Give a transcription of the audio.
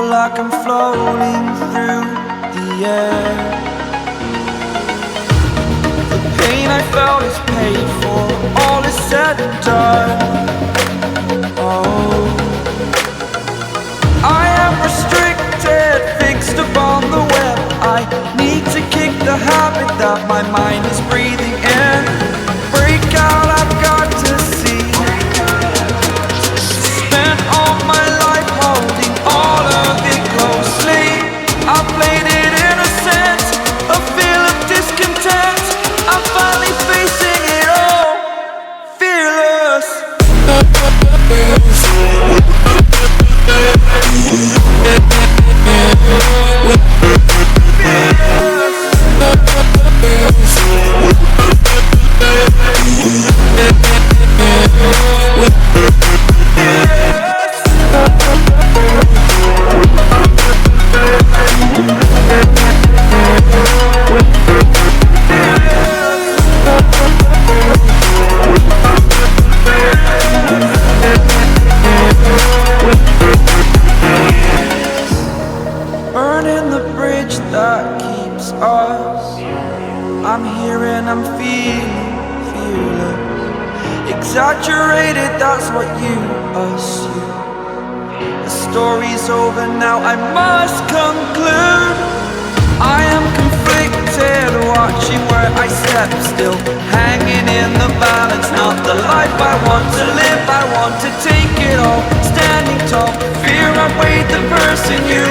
feel like I'm floating through the air. The pain I felt is paid for, all is said and done. Oh, I am restricted, fixed upon the web. I need to kick the habit that my mind is breathing in. Break out, I've got to see. Spent all my life holding all of it closely. I played it innocent, a feel of discontent. I'm finally facing it all, fearless. Burning the bridge that keeps us. I'm here and I'm feeling fearless. Exaggerated, that's what you assume. The story's over now, I must conclude. I am conflicted, watching where I step still, hanging in the balance. Not the life I want to live, I want to take it all. Standing tall, fear I weighed the person you